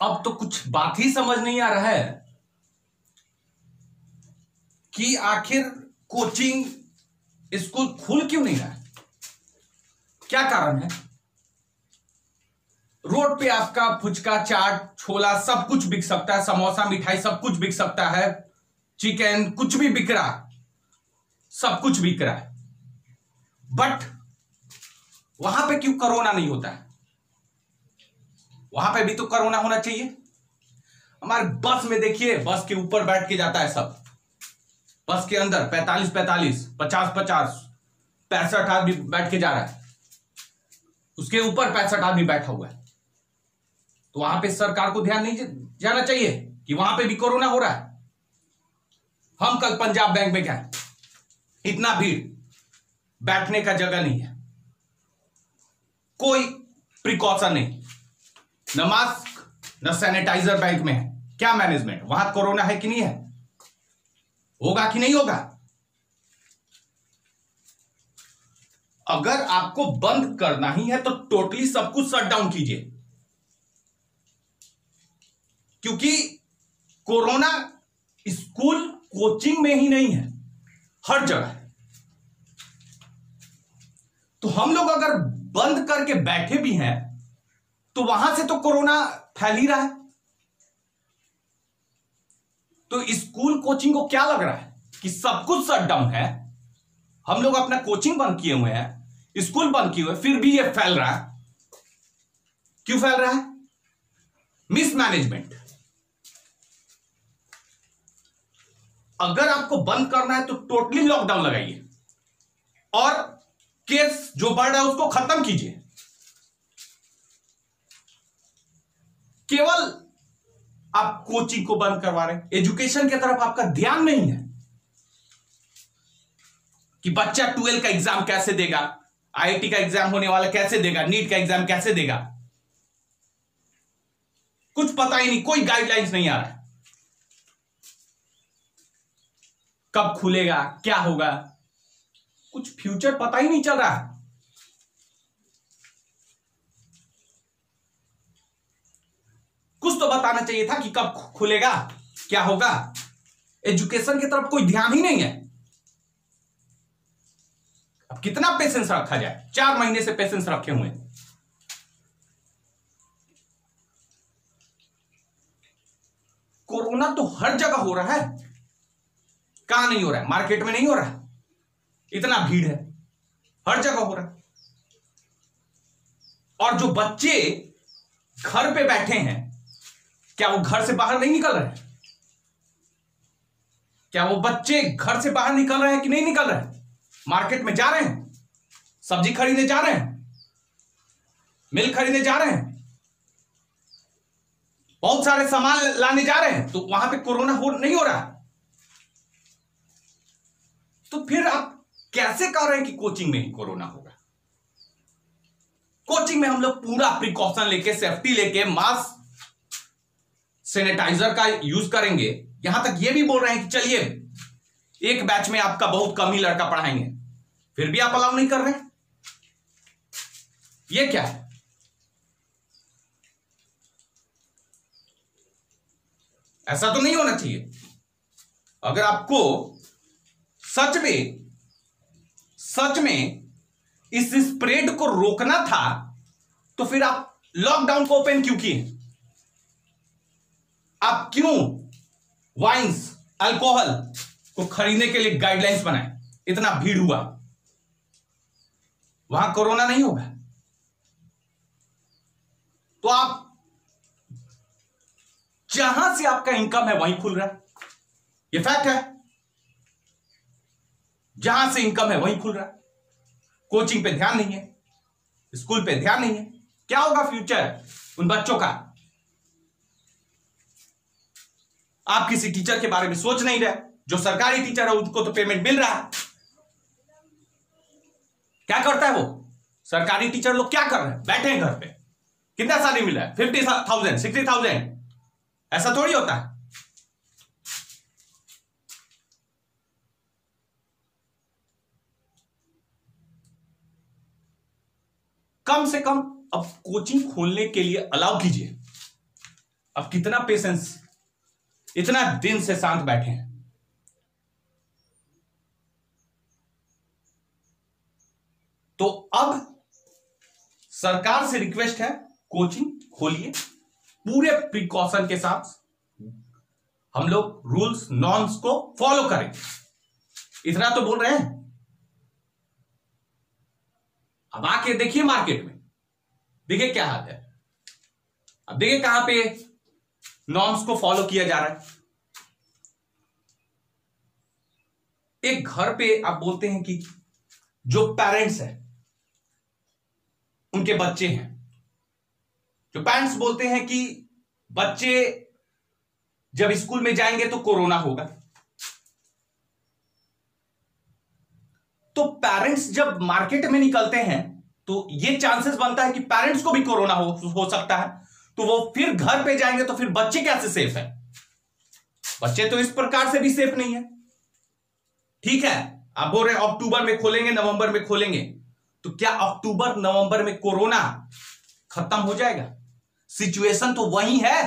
अब तो कुछ बात ही समझ नहीं आ रहा है कि आखिर कोचिंग स्कूल खुल क्यों नहीं रहा है। क्या कारण है? रोड पे आपका फुचका, चाट, छोला सब कुछ बिक सकता है, समोसा, मिठाई सब कुछ बिक सकता है, चिकन कुछ भी बिक रहा है, सब कुछ बिक रहा है, बट वहां पे क्यों कोरोना नहीं होता है? वहां पे भी तो कोरोना होना चाहिए। हमारे बस में देखिए, बस के ऊपर बैठ के जाता है सब, बस के अंदर 45-45, 50-50, 65 आदमी बैठ के जा रहा है, उसके ऊपर 65 आदमी बैठा हुआ है। तो वहां पे सरकार को ध्यान नहीं जाना चाहिए कि वहां पे भी कोरोना हो रहा है। हम कल पंजाब बैंक में गए, इतना भीड़, बैठने का जगह नहीं है, कोई प्रिकॉशन नहीं, न मास्क न सैनिटाइजर बैंक में है। क्या मैनेजमेंट? वहां कोरोना है कि नहीं है? होगा कि नहीं होगा? अगर आपको बंद करना ही है तो टोटली सब कुछ शट डाउन कीजिए, क्योंकि कोरोना स्कूल कोचिंग में ही नहीं है, हर जगह है। तो हम लोग अगर बंद करके बैठे भी हैं तो वहां से तो कोरोना फैल ही रहा है। तो स्कूल कोचिंग को क्या लग रहा है कि सब कुछ शट डाउन है, हम लोग अपना कोचिंग बंद किए हुए हैं, स्कूल बंद किए हुए, फिर भी ये फैल रहा है। क्यों फैल रहा है? मिसमैनेजमेंट। अगर आपको बंद करना है तो टोटली लॉकडाउन लगाइए और केस जो बढ़ रहा है उसको खत्म कीजिए। केवल आप कोचिंग को बंद करवा रहे हैं, एजुकेशन की तरफ आपका ध्यान नहीं है कि बच्चा 12 का एग्जाम कैसे देगा, आईआईटी का एग्जाम होने वाला कैसे देगा, नीट का एग्जाम कैसे देगा, कुछ पता ही नहीं, कोई गाइडलाइंस नहीं आ रहा है। कब खुलेगा, क्या होगा, कुछ फ्यूचर पता ही नहीं चल रहा है। कुछ तो बताना चाहिए था कि कब खुलेगा, क्या होगा। एजुकेशन की तरफ कोई ध्यान ही नहीं है। अब कितना पेशेंस रखा जाए? 4 महीने से पेशेंस रखे हुए हैं। कोरोना तो हर जगह हो रहा है, कहां नहीं हो रहा है? मार्केट में नहीं हो रहा है? इतना भीड़ है, हर जगह हो रहा है। और जो बच्चे घर पे बैठे हैं, क्या वो घर से बाहर नहीं निकल रहे हैं? क्या वो बच्चे घर से बाहर निकल रहे हैं कि नहीं निकल रहे हैं? मार्केट में जा रहे हैं, सब्जी खरीदने जा रहे हैं, मिल्क खरीदने जा रहे हैं, बहुत सारे सामान लाने जा रहे हैं, तो वहां पे कोरोना नहीं हो रहा। तो फिर आप कैसे कह रहे हैं कि कोचिंग में ही कोरोना होगा? कोचिंग में हम लोग पूरा प्रिकॉशन लेके, सेफ्टी लेके, मास्क, सैनिटाइजर का यूज करेंगे। यहां तक ये भी बोल रहे हैं कि चलिए एक बैच में आपका बहुत कम ही लड़का पढ़ाएंगे, फिर भी आप अलाउ नहीं कर रहे हैं। ये क्या है? ऐसा तो नहीं होना चाहिए। अगर आपको सच में इस स्प्रेड को रोकना था तो फिर आप लॉकडाउन को ओपन क्यों किए? आप क्यों वाइन्स, अल्कोहल को खरीदने के लिए गाइडलाइंस बनाए? इतना भीड़ हुआ, वहां कोरोना नहीं होगा। तो आप जहां से आपका इनकम है वहीं खुल रहा है, ये फैक्ट है। जहां से इनकम है वहीं खुल रहा है। कोचिंग पे ध्यान नहीं है, स्कूल पे ध्यान नहीं है। क्या होगा फ्यूचर उन बच्चों का? आप किसी टीचर के बारे में सोच नहीं रहे। जो सरकारी टीचर है उनको तो पेमेंट मिल रहा है। क्या करता है वो सरकारी टीचर लोग? क्या कर रहे हैं? बैठे हैं घर पे। कितना सैलरी मिल रहा है? 50,000, 60,000। ऐसा थोड़ी होता है। कम से कम अब कोचिंग खोलने के लिए अलाउ कीजिए। अब कितना पेशेंस, इतना दिन से शांत बैठे हैं। तो अब सरकार से रिक्वेस्ट है, कोचिंग खोलिए पूरे प्रिकॉशन के साथ, हम लोग रूल्स नॉर्म्स को फॉलो करें, इतना तो बोल रहे हैं। अब आके देखिए मार्केट में, देखिए क्या हाल है। अब देखिए कहां पे नॉर्म्स को फॉलो किया जा रहा है। एक घर पे आप बोलते हैं कि जो पेरेंट्स हैं उनके बच्चे हैं, जो पेरेंट्स बोलते हैं कि बच्चे जब स्कूल में जाएंगे तो कोरोना होगा, तो पेरेंट्स जब मार्केट में निकलते हैं तो ये चांसेस बनता है कि पेरेंट्स को भी कोरोना हो सकता है, तो वो फिर घर पे जाएंगे तो फिर बच्चे कैसे सेफ है? बच्चे तो इस प्रकार से भी सेफ नहीं है। ठीक है, आप बोल रहे हैं अक्टूबर में खोलेंगे, नवंबर में खोलेंगे, तो क्या अक्टूबर नवंबर में कोरोना खत्म हो जाएगा? सिचुएशन तो वही है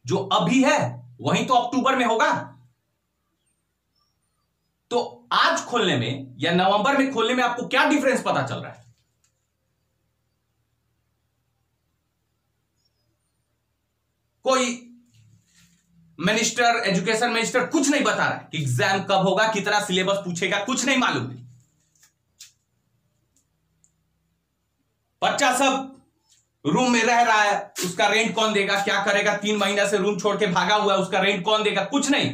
जो अभी है, वही तो अक्टूबर में होगा। तो आज खोलने में या नवंबर में खोलने में आपको क्या डिफरेंस पता चल रहा है? कोई मिनिस्टर, एजुकेशन मिनिस्टर कुछ नहीं बता रहा है कि एग्जाम कब होगा, कितना सिलेबस पूछेगा, कुछ नहीं मालूम। बच्चा सब रूम में रह रहा है, उसका रेंट कौन देगा, क्या करेगा, 3 महीना से रूम छोड़ के भागा हुआ है, उसका रेंट कौन देगा, कुछ नहीं।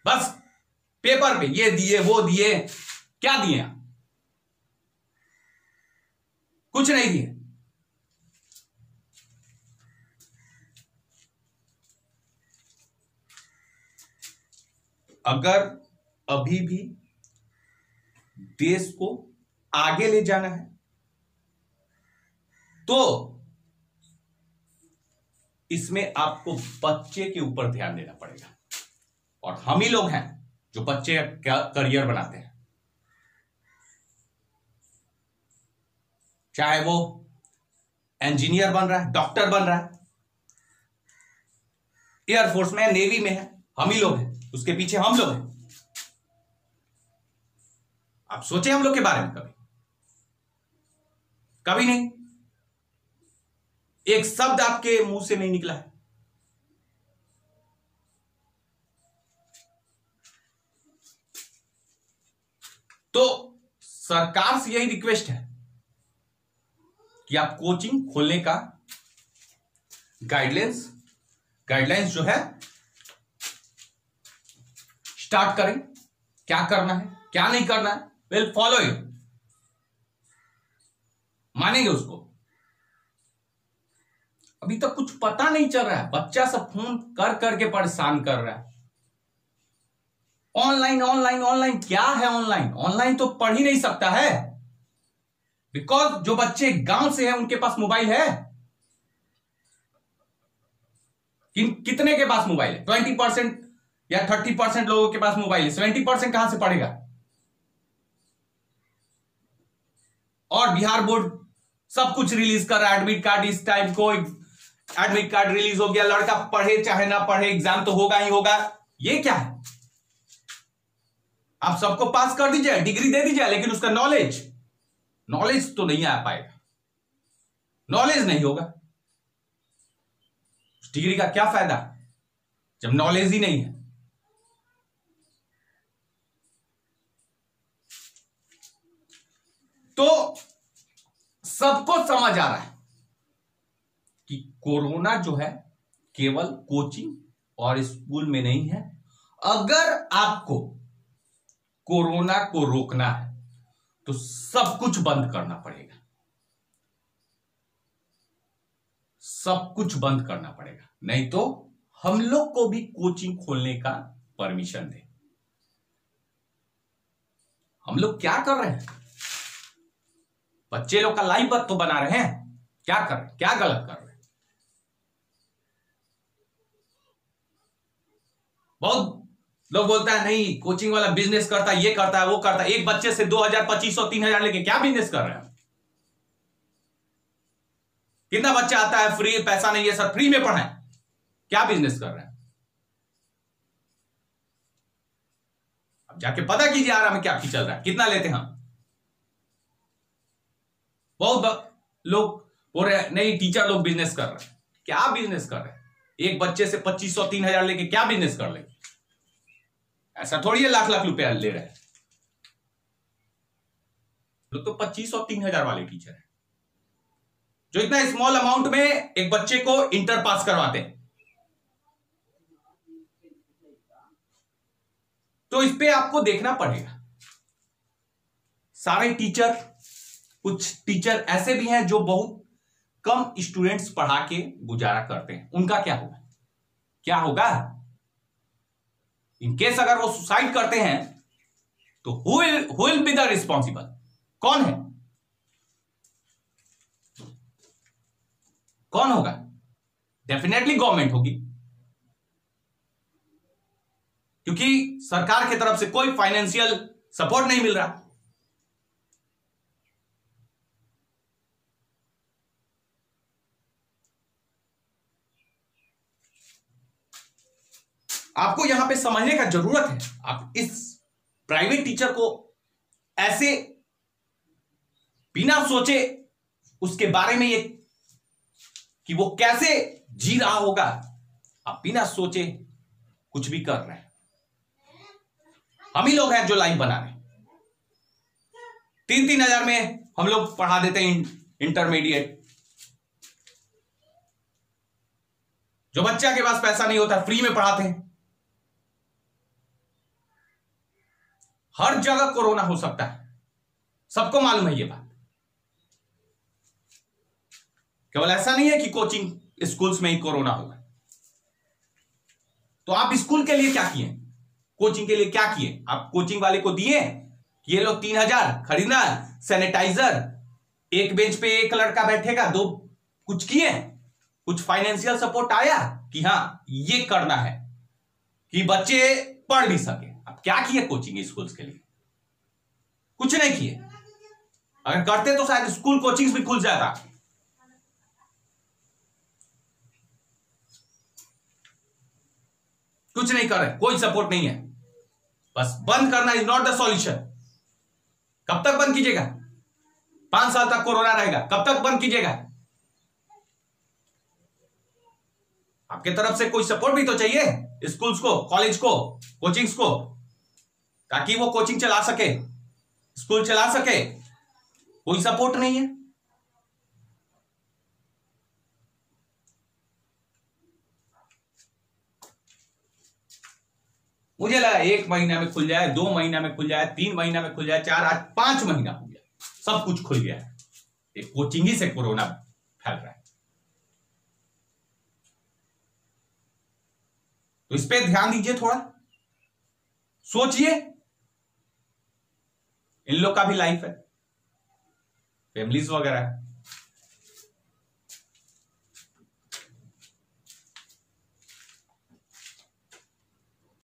बस पेपर पे ये दिए वो दिए, क्या दिए? कुछ नहीं दिए। अगर अभी भी देश को आगे ले जाना है तो इसमें आपको बच्चे के ऊपर ध्यान देना पड़ेगा, और हम ही लोग हैं जो बच्चे का करियर बनाते हैं। चाहे वो इंजीनियर बन रहा है, डॉक्टर बन रहा है, एयरफोर्स में है, नेवी में है, हम ही लोग हैं, उसके पीछे हम लोग हैं। आप सोचे हम लोग के बारे में कभी? कभी नहीं। एक शब्द आपके मुंह से नहीं निकला है। तो सरकार से यही रिक्वेस्ट है कि आप कोचिंग खोलने का गाइडलाइंस जो है स्टार्ट करें। क्या करना है, क्या नहीं करना है, विल फॉलो इट, मानेंगे उसको। अभी तक कुछ पता नहीं चल रहा है, बच्चा सब फोन कर करके परेशान कर रहा है। ऑनलाइन ऑनलाइन ऑनलाइन, क्या है ऑनलाइन? ऑनलाइन तो पढ़ ही नहीं सकता है, बिकॉज जो बच्चे गांव से हैं उनके पास मोबाइल है। कितने के पास मोबाइल है? 20% या 30% लोगों के पास मोबाइल है, 70% कहां से पढ़ेगा? और बिहार बोर्ड सब कुछ रिलीज कर रहा है, एडमिट कार्ड इस टाइम को, एडमिट कार्ड रिलीज हो गया, लड़का पढ़े चाहे ना पढ़े एग्जाम तो होगा ही होगा। ये क्या है? आप सबको पास कर दीजिए, डिग्री दे दीजिए, लेकिन उसका नॉलेज तो नहीं आ पाएगा, नॉलेज नहीं होगा। उस डिग्री का क्या फायदा जब नॉलेज ही नहीं है? तो सबको समझ आ रहा है कि कोरोना जो है केवल कोचिंग और स्कूल में नहीं है। अगर आपको कोरोना को रोकना है तो सब कुछ बंद करना पड़ेगा, सब कुछ बंद करना पड़ेगा, नहीं तो हम लोग को भी कोचिंग खोलने का परमिशन दे। हम लोग क्या कर रहे हैं? बच्चे लोग का लाइफ तो बना रहे हैं, क्या कर रहे हैं, क्या गलत कर रहे हैं? बहुत लोग बोलता है नहीं कोचिंग वाला बिजनेस करता है, ये करता है वो करता है। एक बच्चे से 2000 2500 3000 लेके क्या बिजनेस कर रहे हैं? कितना बच्चा आता है, फ्री, पैसा नहीं है सर, फ्री में पढ़ाएं। क्या बिजनेस कर रहे हैं? अब जाके पता कीजिए आरा में क्या चल रहा है, कितना लेते हैं हम। बहुत लोग बोल रहे हैं नहीं टीचर लोग बिजनेस कर रहे हैं। क्या बिजनेस कर रहे हैं? एक बच्चे से 2500 3000 लेके क्या बिजनेस कर लेंगे? ऐसा थोड़ी है लाख लाख रुपया ले रहे हैं लोग। तो 2500 3000 वाले टीचर हैं जो इतना स्मॉल अमाउंट में एक बच्चे को इंटर पास करवाते हैं। तो इस पे आपको देखना पड़ेगा। सारे टीचर, कुछ टीचर ऐसे भी हैं जो बहुत कम स्टूडेंट्स पढ़ा के गुजारा करते हैं, उनका क्या होगा? क्या होगा इनकेस अगर वो सुसाइड करते हैं तो who will be the responsible? कौन है? कौन होगा? डेफिनेटली गवर्नमेंट होगी, क्योंकि सरकार की तरफ से कोई फाइनेंशियल सपोर्ट नहीं मिल रहा। आपको यहां पे समझने का जरूरत है। आप इस प्राइवेट टीचर को ऐसे बिना सोचे उसके बारे में ये कि वो कैसे जी रहा होगा, आप बिना सोचे कुछ भी कर रहे हैं। हम ही लोग हैं जो लाइव बना रहे हैं। 3-3 हजार में हम लोग पढ़ा देते हैं इंटरमीडिएट। जो बच्चा के पास पैसा नहीं होता फ्री में पढ़ाते हैं। हर जगह कोरोना हो सकता है, सबको मालूम है ये बात। केवल ऐसा नहीं है कि कोचिंग स्कूल्स में ही कोरोना होगा। तो आप स्कूल के लिए क्या किए? कोचिंग के लिए क्या किए? आप कोचिंग वाले को दिए ये लो 3000 खरीदना, सैनिटाइजर, एक बेंच पे एक लड़का बैठेगा, दो, कुछ किए? कुछ फाइनेंशियल सपोर्ट आया कि हां ये करना है कि बच्चे पढ़ भी सके? अब क्या किए कोचिंग स्कूल्स के लिए? कुछ नहीं किए। अगर करते तो शायद स्कूल कोचिंग्स भी खुल जाता। कुछ नहीं कर रहे, कोई सपोर्ट नहीं है। बस बंद करना इज नॉट द सॉल्यूशन। कब तक बंद कीजिएगा? 5 साल तक कोरोना रहेगा, कब तक बंद कीजिएगा? आपके तरफ से कोई सपोर्ट भी तो चाहिए स्कूल्स को, कॉलेज को, कोचिंग्स को, ताकि वो कोचिंग चला सके, स्कूल चला सके। कोई सपोर्ट नहीं है। मुझे लगा 1 महीना में खुल जाए, 2 महीना में खुल जाए, 3 महीना में खुल जाए, 4, आज 5 महीना हो गया, सब कुछ खुल गया है। एक कोचिंग ही से कोरोना फैल रहा है। तो इस पे ध्यान दीजिए, थोड़ा सोचिए। इन लोग का भी लाइफ है, फैमिलीज वगैरह है।